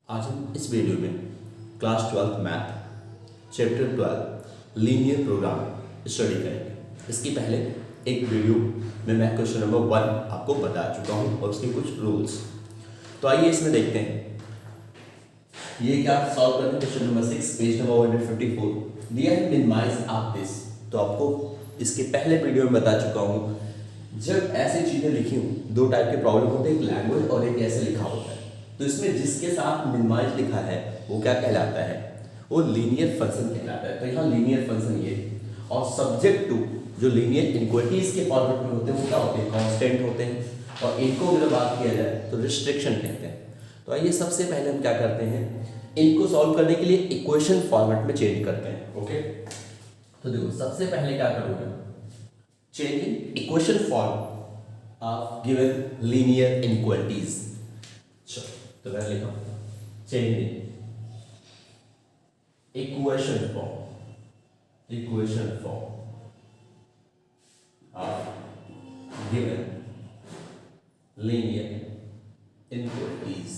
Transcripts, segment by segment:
आज हम इस वीडियो में class 12 math chapter 12 linear program study करेंगे। इसके पहले एक वीडियो में मैं क्वेश्चन नंबर 1 आपको बता चुका हूँ और उसके कुछ रूल्स। तो आइए इसमें देखते हैं ये क्या सॉल्व करते हैं। क्वेश्चन नंबर 6 पेज नंबर 154 दिया है मिनिमाइज आप दिस। तो आपको इसके पहले वीडियो में बता चुका हूँ जब ऐसी चीज़ें लिखी हूँ, दो टाइप के प्रॉब्लम होते हैं, एक लैंग्वेज और एक ऐसे लिखा होता है। तो इसमें जिसके साथ मिनिमाइज लिखा है वो क्या कहलाता है, वो लीनियर फंक्शन कहलाता है। तो यहाँ लीनियर फंक्शन ये और सब्जेक्ट टू जो लीनियर इनक्वलिटीज के फॉर्मेट में होते हैं वो क्या होते हैं, कांस्टेंट होते हैं। और इनको अगर बात किया जाए तो रिस्ट्रिक्शन कहते हैं। तो आइए सबसे पहले हम क्या करते हैं, इनको सॉल्व करने के लिए इक्वेशन फॉर्मेट में चेंज करते हैं। ओके, तो देखो सबसे पहले क्या करोगे, changing equation form of given linear inequalities. तो मैं लिखा changing equation form of given linear inequalities.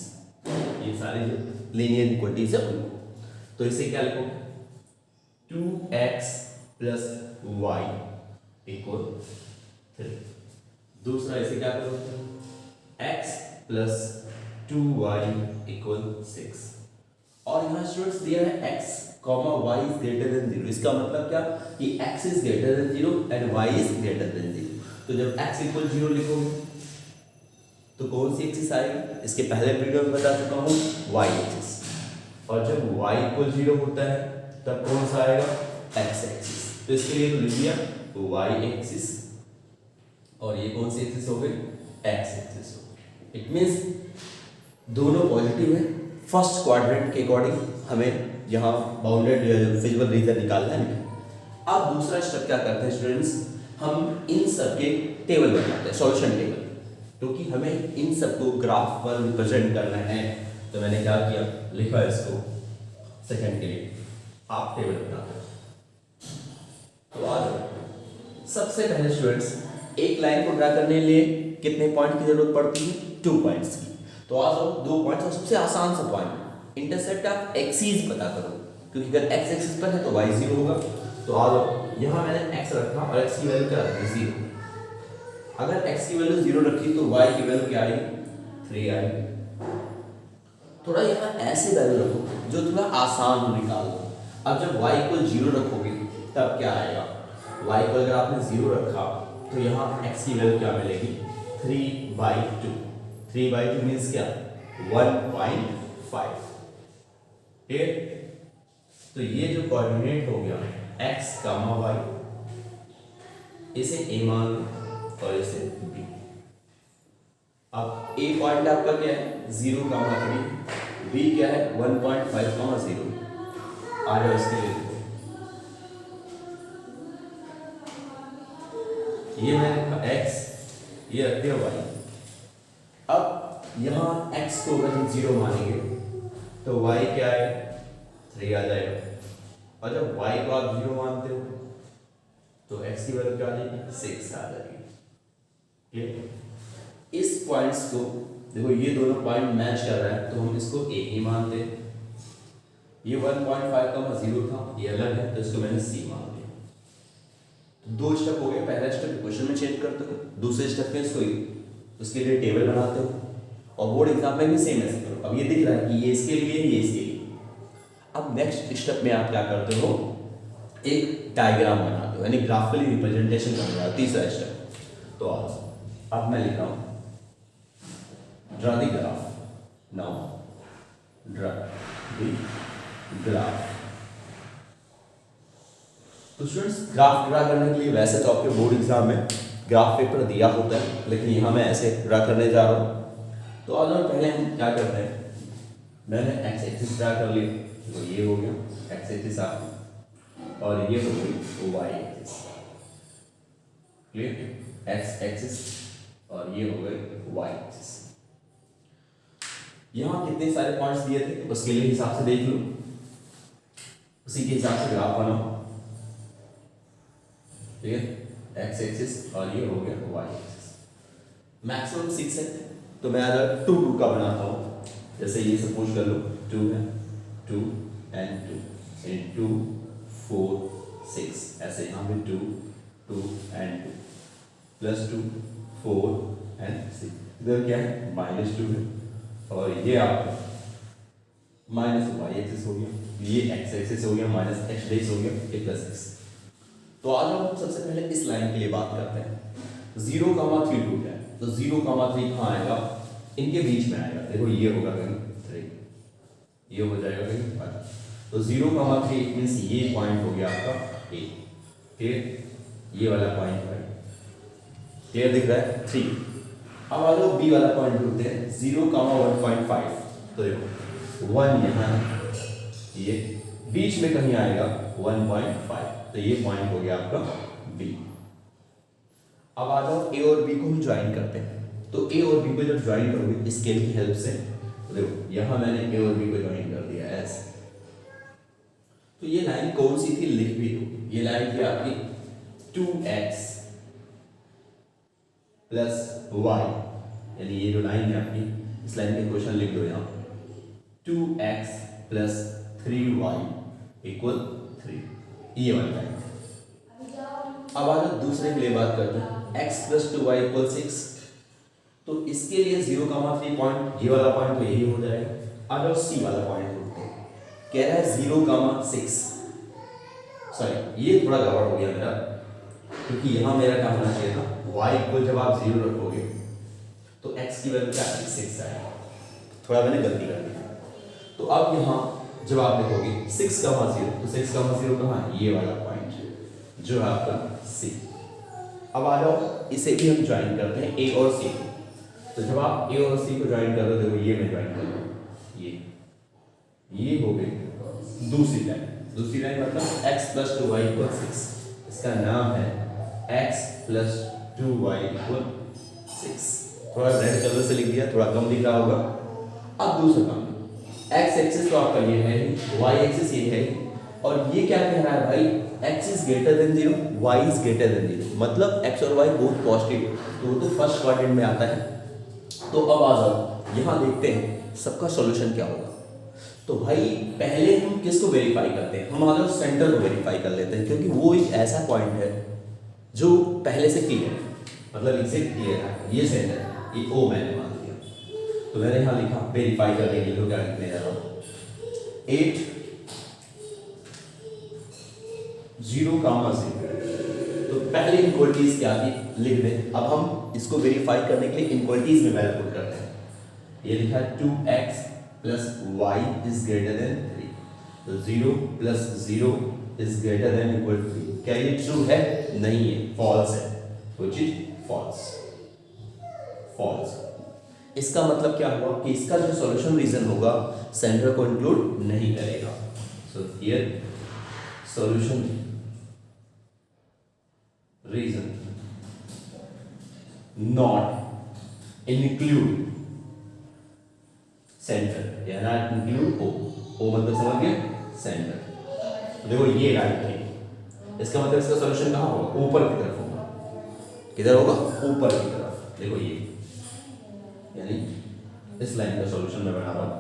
ये सारे जो लीनियर इनक्वलिटीज है उनको, तो इसे क्या लिखोगे, 2x प्लस y इक्वल 3। दूसरा इसे क्या करोगे, x प्लस 2y इक्वल 6। और यहाँ स्टूडेंट्स दिया है x comma y is greater then 0। इसका मतलब क्या कि x is greater then 0 and y is greater then 0। तो जब x इक्वल 0 लिखोगे तो कौन सी एक्सिस आएगी, इसके पहले वीडियो में बता चुका हूँ, y एक्सिस। और जब y इक्वल 0 होता है तब कौन सा आएगा, x एक्सिस। तो इसके लिए तो लिख दिया y एक्सिस और ये कौन सी एक्सिस हो गई, x एक्सिस हो गई। इट मींस दोनों पॉजिटिव है। फर्स्ट क्वाड्रेंट के अकॉर्डिंग हमें यहाँ बाउंडेड फिजिबल रीजन निकालना है। अब दूसरा स्टेप क्या करते हैं स्टूडेंट्स, हम इन सब के टेबल बनाते हैं, सॉल्यूशन टेबल, क्योंकि हमें इन सबको ग्राफ पर रिप्रेजेंट करना है। तो मैंने क्या किया, लिखा इसको सेकंड के लिए आप टेबल बनाते हैं। तो आज सबसे पहले स्टूडेंट्स एक लाइन को ड्रा करने के लिए कितने पॉइंट की जरूरत पड़ती है, 2 पॉइंट्स की। तो आज हम 2 पॉइंट्स और सबसे आसान सा पॉइंट इंटरसेप्ट ऑफ एक्सिस पता करो, क्योंकि अगर x एक्सिस पर है तो y 0 होगा। तो आज यहाँ मैंने x रखा और x की वैल्यू क्या रखी, 0। अगर x की वैल्यू 0 रखी तो y की वैल्यू क्या आएगी, 3 आएगी। थोड़ा यहाँ ऐसे वैल्यू रखो जो थोड़ा आसान हो निकालना। अब जब y को 0 रखोगे तब क्या आएगा, y को अगर आपने 0 रखा तो यहाँ x की वैल्यू क्या मिलेगी, 3/2। 3/2 मीन्स क्या, 1.5। ठीक है, तो ये जो कोऑर्डिनेट हो गया x, y, इसे a मान लो और इसे b। अब a पॉइंट आपका क्या है, 0,3, b क्या है 1.5,0। आ जाओ इसके लिए, ये मैंने रखा x, ये रख दिया y। अब यहाँ x को अगर हम 0 मानेंगे तो y क्या है, 3 आ जाएगा। और जब y को आप 0 मानते हो तो x की वैल्यू क्या आ जाएगी, 6 आ जाएगी। ये इस पॉइंट्स को देखो, ये दोनों पॉइंट मैच कर रहा है तो हम इसको a ही मानते हैं। ये 1.5,0 था, ये अलग है तो इसको मैंने c मान दिया। तो 2 स्टेप हो गए। पहला स्टेप इक्वेशन में चेंज करते हो, दूसरे स्टेप में इसको उसके लिए टेबल बनाते हो और बोर्ड एग्जाम में भी सेम ऐसे करो। अब ये दिख रहा है कि ये इसके लिए, ये इसके लिए। अब नेक्स्ट स्टेप में आप क्या करते हो, एक डायग्राम बनाते हो, यानी ग्राफिकली रिप्रेजेंटेशन करते हो। तीसरा स्टेप, तो अब मैं लिख रहा हूँ draw the graph. Now draw the graph. तो स्टूडेंट्स ग्राफ ड्रा करने के लिए वैसे तो आपके बोर्ड एग्जाम में ग्राफ पेपर दिया होता है, लेकिन यहाँ मैं ऐसे ड्रा करने जा रहा हूँ। तो आज पहले हम क्या करते हैं, मैंने x एक्सिस ड्रा कर ली, तो ये हो गया x एक्सिस आपकी, और ये हो गई y axis. Clear, x axis और ये हो गए y एक्सिस। यहाँ कितने सारे पॉइंट्स दिए थे उसके लिए हिसाब से देख लो, उसी के हिसाब से ग्राफ बनाओ। ठीक है, x एक्सिस और ये हो गया y एक्सिस। मैक्सिमम 6 है तो मैं अगर 2 2 का बनाता हूँ जैसे ये सपोज कर लो 2 है, 2 and 2 into 4 6, ऐसे यहाँ पे 2 2 and 2 प्लस 2 4 and 6, इधर क्या है -2 है और ये आपका माइनस वाई एक्सिस हो गया, ये एक्स एक्सिस हो गया, माइनस एक्स डेज हो गया, ये प्लस एक्स। तो आज हम सबसे पहले इस लाइन के लिए बात करते हैं। 0,3 टूट है तो 0,3 कहाँ आएगा, इनके बीच में आएगा। देखो ये होगा कहीं 3, ये हो जाएगा कहीं 5, तो 0,3 मीन्स ये पॉइंट हो गया आपका ए, फिर ये वाला पॉइंट है, क्लियर दिख रहा है 3। अब आ जाओ बी वाला पॉइंट ढूंढते हैं 0,1.5, तो देखो 1 यहाँ ये बीच में कहीं आएगा 1.5, तो ये पॉइंट हो गया आपका बी। अब आ जाओ ए और बी को हम ज्वाइन करते हैं। तो ए और बी को जब ज्वाइन करोगे स्केल की हेल्प से, तो देखो यहां मैंने ए और बी को ज्वाइन कर दिया ऐसे। तो ये लाइन कौन सी थी, लिख भी दो। ये लाइन थी आपकी 2x प्लस वाई, यानी ये जो लाइन है आपकी, इस लाइन के क्वेश्चन लिख दो यहाँ 2x प्लस 3y इक्वल 3, ये वाली लाइन। अब आ जाओ दूसरे के लिए बात करते हैं x प्लस 2y इक्वल 6। तो इसके लिए 0,3 पॉइंट, ये वाला पॉइंट तो यही हो जाएगा। आ जाओ सी वाला पॉइंट ढूंढते हैं, कह रहा है 0,6, सॉरी ये थोड़ा गड़बड़ हो गया मेरा, क्योंकि यहाँ मेरा क्या होना चाहिए था y इक्वल, जब आप 0 रखोगे तो x की वैल्यू क्या 6 आएगा, थोड़ा मैंने गलती कर दी। तो अब यहाँ जब आप लिखोगे 6,0, तो 6,0 कहाँ है, ये वाला पॉइंट जो है आपका सी। अब आ जाओ इसे भी हम ज्वाइन करते हैं ए और सी को। तो जब आप ए और सी को ज्वाइन कर रहे हो, देखो ये मैं ज्वाइन कर रहा हूँ, ये हो गई दूसरी लाइन। दूसरी लाइन मतलब x प्लस 2y इक्वल 6, इसका नाम है x प्लस 2y इक्वल 6। थोड़ा रेड कलर से लिख दिया, थोड़ा कम दिख रहा होगा। अब दूसरा काम, x एक्सिस तो आपका ये है, y एक्सिस ये है, और ये क्या कह रहा है भाई, x is greater then 0, y is greater then 0, मतलब x और y बोथ पॉजिटिव, तो वो तो फर्स्ट क्वाड्रेंट में आता है। तो अब आ जाओ यहाँ देखते हैं सबका सॉल्यूशन क्या होगा। तो भाई पहले हम किसको वेरीफाई करते हैं, हम आ जाओ सेंटर को वेरीफाई कर लेते हैं, क्योंकि वो एक ऐसा पॉइंट है जो पहले से क्लियर है, मतलब इसे क्लियर है, ये सेंटर है, ये ओ मैंने मान लिया। तो मैंने यहाँ लिखा वेरीफाई करने के लिए, क्या लिखने जा रहा हूँ 8 0,0। तो पहले इनक्वलिटीज क्या थी लिख दें। अब हम इसको वेरीफाई करने के लिए इनक्वलिटीज में वैल्यू पुट करते हैं। ये लिखा है 2x plus y is greater than 3, तो 0 plus 0 is greater than equal to 3। क्या ये ट्रू है, नहीं है, फॉल्स है, व्हिच इज फॉल्स, फॉल्स। इसका मतलब क्या हुआ कि इसका जो सॉल्यूशन रीजन होगा सेंटर को इंक्लूड नहीं करेगा। So here solution region not include centre, या नॉट इंक्लूड ओ मतलब समझ गए सेंटर। देखो ये राइट है, इसका मतलब इसका सॉल्यूशन कहाँ होगा, ऊपर की तरफ होगा। किधर होगा, ऊपर की तरफ। देखो ये, यानी इस लाइन का सॉल्यूशन मैं बना रहा हूं,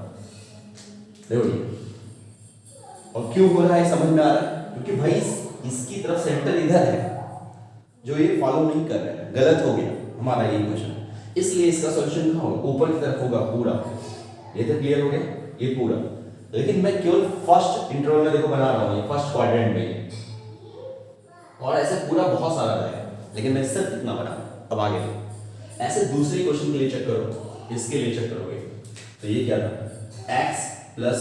देखो ये। और क्यों हो रहा है समझ में आ रहा है, क्योंकि भाई इसकी तरफ सेंटर इधर है, जो ये फॉलो नहीं कर रहा है, गलत हो गया हमारा ये क्वेश्चन। इसलिए इसका सॉल्यूशन कहाँ होगा, ऊपर की तरफ होगा पूरा। ये तो क्लियर हो गया, ये पूरा। लेकिन मैं केवल फर्स्ट इंटरवल में देखो बना रहा हूँ, ये फर्स्ट क्वाड्रेंट में, और ऐसे पूरा बहुत सारा है, लेकिन मैं सिर्फ इतना बना। अब आगे ऐसे दूसरे क्वेश्चन के लिए चेक करो, इसके लिए चेक करोगे तो ये क्या था, x plus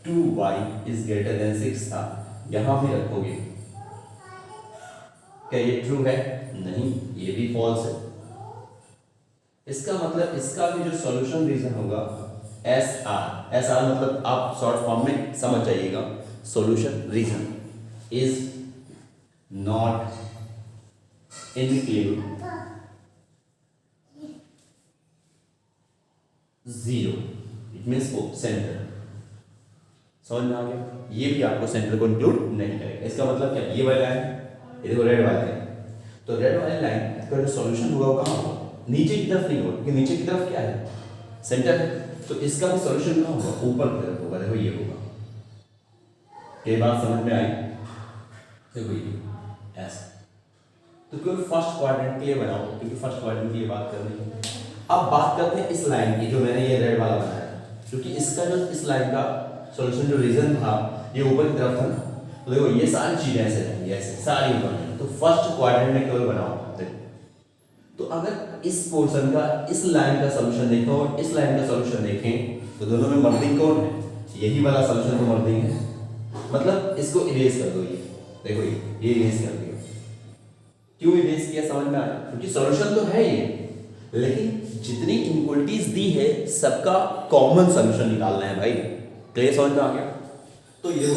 2y is greater then 6 था, यहां भी रखोगे, क्या ये ट्रू है, नहीं, ये भी फॉल्स है। इसका मतलब इसका भी जो सॉल्यूशन रीजन होगा SR, SR मतलब आप शॉर्ट फॉर्म में समझ जाइएगा, solution region is not include 0, it means O centre. समझ में आ गया, ये भी आपको सेंटर को इंक्लूड नहीं करेगा। इसका मतलब क्या, ये वाला लाइन, ये देखो रेड वाला लाइन, तो रेड वाली लाइन का जो सॉल्यूशन होगा वो कहाँ होगा, नीचे की तरफ नहीं होगा, क्योंकि नीचे की तरफ क्या है, सेंटर है। तो तो इसका भी सॉल्यूशन कहाँ होगा, ऊपर की तरफ होगा। देखो ये होगा, ये बात समझ में आई? देखो ये ऐसा। तो केवल फर्स्ट क्वाड्रेंट के लिए बनाओ, क्योंकि फर्स्ट क्वाड्रेंट की ये बात करनी है। अब बात करते हैं इस लाइन की, जो मैंने ये रेड वाला बनाया, क्योंकि इसका जो इस लाइन का सॉल्यूशन जो रीजन था ये ऊपर की तरफ था ना। तो देखो ये सारी चीजें ऐसे रहेंगी, ऐसे सारी ऊपर। तो फर्स्ट क्वाड्रेंट में केवल बनाओ। तो अगर इस पोर्शन का, इस लाइन का सॉल्यूशन देखो और इस लाइन का सॉल्यूशन देखें, तो दोनों में मर्दिंग कौन है? यही वाला सॉल्यूशन तो मर्दिंग है। मतलब इसको इरेज कर दो। ये देखो ये इरेज कर दिया। क्यों इरेज किया समझ में आया? क्योंकि सॉल्यूशन तो है ये, लेकिन जितनी इनइक्वालिटीज दी है सबका कॉमन सॉल्यूशन निकालना है भाई। क्लियर समझ में आ गया? तो ये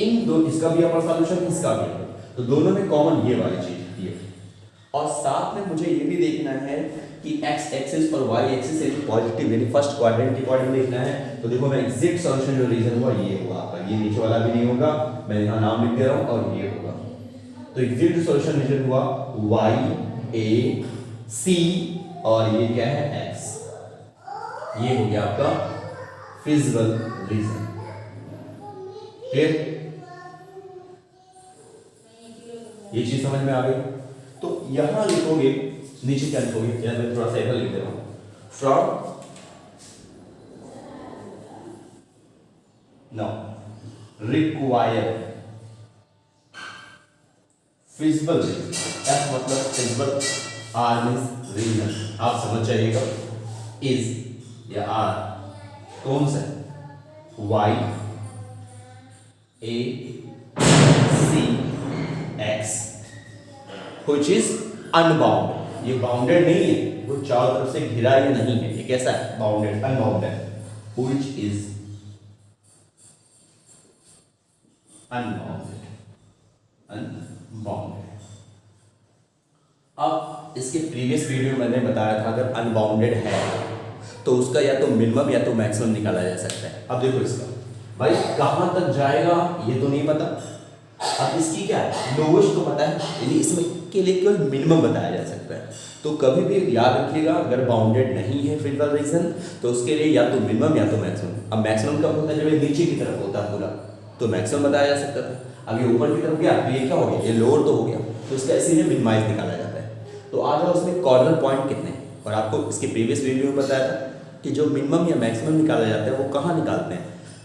इन दो, इसका भी अपर सॉल्यूशन, इसका भी, तो दोनों में कॉमन ये वाली चीज ये। और साथ में मुझे ये भी देखना है कि x एक्सिस और y एक्सिस एक पॉजिटिव, यानी फर्स्ट क्वाड्रेंट के अकॉर्डिंग देखना है। तो देखो मैं एग्जैक्ट सॉल्यूशन जो रीजन हुआ ये हुआ आपका, ये नीचे वाला भी नहीं होगा, मैं यहाँ नाम लिख दे रहा हूँ, और ये होगा। तो एग्जैक्ट सॉल्यूशन रीजन हुआ y a c और ये क्या है x। ये हो गया आपका फिजिबल रीजन। क्लियर? ये चीज समझ में आ गई? तो यहां लिखोगे, नीचे क्या लिखोगे, या मैं थोड़ा सा इधर लिख दे रहा हूं, from now require feasible region, F मतलब फिजिबल, आर मींस रीजन, आप समझ जाइएगा। इज या आर कौन सा है? Y A C X which is unbound। ये बाउंडेड नहीं है, वो चारों तरफ से घिरा ही नहीं है, ये कैसा है? Bounded, unbounded. which is unbounded, unbounded। अब इसके प्रीवियस वीडियो में मैंने बताया था अगर अनबाउंडेड है तो उसका या तो मिनिमम या तो मैक्सिमम निकाला जा सकता है। अब देखो इसका भाई कहां तक जाएगा ये तो नहीं पता। अब इसकी क्या है, लोवेस्ट तो पता है, यानी इसमें के लिए केवल मिनिमम बताया जा सकता है। तो कभी भी याद रखिएगा अगर बाउंडेड नहीं है फिजिबल रीजन तो उसके लिए या तो मिनिमम या तो मैक्सिमम। अब मैक्सिमम कब होता है? जब ये नीचे की तरफ होता है पूरा, तो मैक्सिमम बताया जा सकता था। अब ये ऊपर की तरफ गया तो ये क्या हो गया? ये लोअर तो हो गया, तो इसका इसीलिए मिनिमाइज निकाला जाता है। तो आ जाओ उसमें कॉर्नर पॉइंट कितने, और आपको इसके प्रीवियस वीडियो में बताया था कि जो मिनिमम या मैक्सिमम निकाला जाता है वो कहाँ निकालते हैं?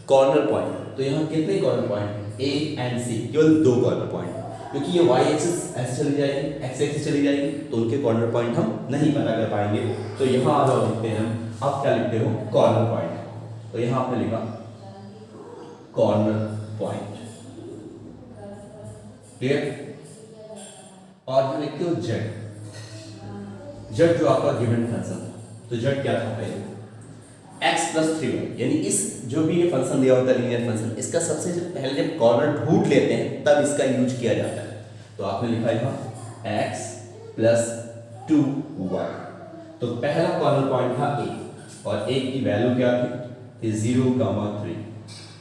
Corner point. तो यहाँ कितने कॉर्नर पॉइंट? ए एंड सी, केवल 2 कॉर्नर पॉइंट, क्योंकि ये y एक्सिस ऐसे चली जाएगी, x एक्सिस चली जाएगी, तो उनके कॉर्नर पॉइंट हम नहीं पता कर पाएंगे। तो यहाँ आ जाओ लिखते हैं हम। आप क्या लिखते हो? Corner point. तो यहाँ आपने लिखा कॉर्नर पॉइंट। क्लियर? और यहाँ लिखते हो z, z जो आपका गिवन फंक्शन था। तो z क्या था पहले? x प्लस 3y, यानी इस जो भी ये फंक्शन दिया होता है लीनियर फंक्शन, इसका सबसे पहले जब कॉर्नर ढूंढ लेते हैं तब इसका यूज किया जाता है। तो आपने लिखा है x प्लस 2y। तो पहला कॉर्नर पॉइंट था a, और a की वैल्यू क्या थी? 0,3।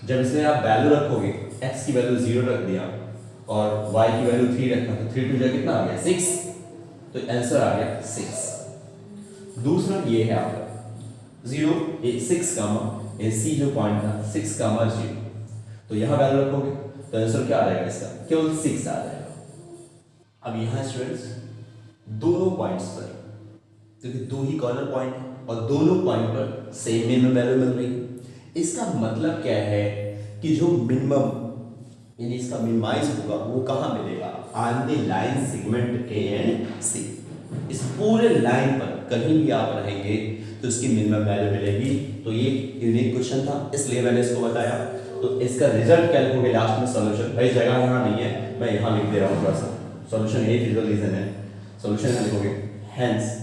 जब इसमें आप वैल्यू रखोगे, x की वैल्यू 0 रख दिया और y की वैल्यू 3 रखा, तो 3 2 कितना आ गया? 6। तो आंसर आ गया 6। दूसरा ये है आपका 0 6 कामा ये सी जो पॉइंट था 6 कामा 0, तो यहाँ वैल्यू रखोगे तो आंसर क्या आ जाएगा इसका? केवल 6 आ जाएगा। अब यहाँ स्टूडेंट्स दोनों पॉइंट्स पर, क्योंकि 2 ही कॉर्नर पॉइंट है और दोनों पॉइंट पर सेम मिनिमम वैल्यू मिल रही है। इसका मतलब क्या है कि जो मिनिमम यानी इसका मिनिमाइज होगा वो कहाँ मिलेगा? On the line segment A and C. इस पूरे लाइन पर कहीं भी आप रहेंगे तो इसकी मिनिमम वैल्यू मिलेगी। तो ये यूनिक क्वेश्चन था, इसलिए मैंने इसको बताया। तो इसका रिजल्ट क्या लिखोगे लास्ट में? सॉल्यूशन। भाई जगह यहाँ नहीं है, मैं यहाँ लिख दे रहा हूँ थोड़ा सा। सॉल्यूशन ये फिजिकल रीजन है, सॉल्यूशन लिखोगे hence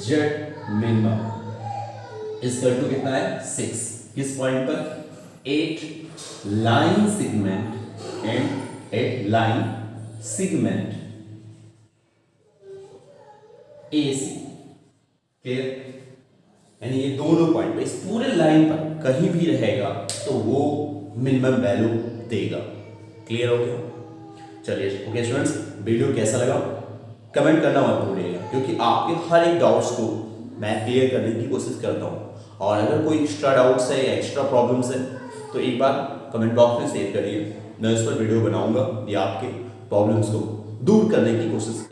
z minimum equal to कितना है? 6। किस पॉइंट पर? 8 line segment and 8 line segment AC। Clear? यानी ये दोनों पॉइंट पे, इस पूरे लाइन पर कहीं भी रहेगा तो वो मिनिमम वैल्यू देगा। क्लियर हो गया? चलिए ओके स्टूडेंट्स, वीडियो कैसा लगा कमेंट करना मत भूलिएगा, क्योंकि आपके हर एक डाउट्स को मैं क्लियर करने की कोशिश करता हूँ। और अगर कोई एक्स्ट्रा डाउट्स है या एक्स्ट्रा प्रॉब्लम्स है तो एक बार कमेंट बॉक्स में शेयर करिए, मैं उस पर वीडियो बनाऊंगा या आपके प्रॉब्लम्स को दूर करने की कोशिश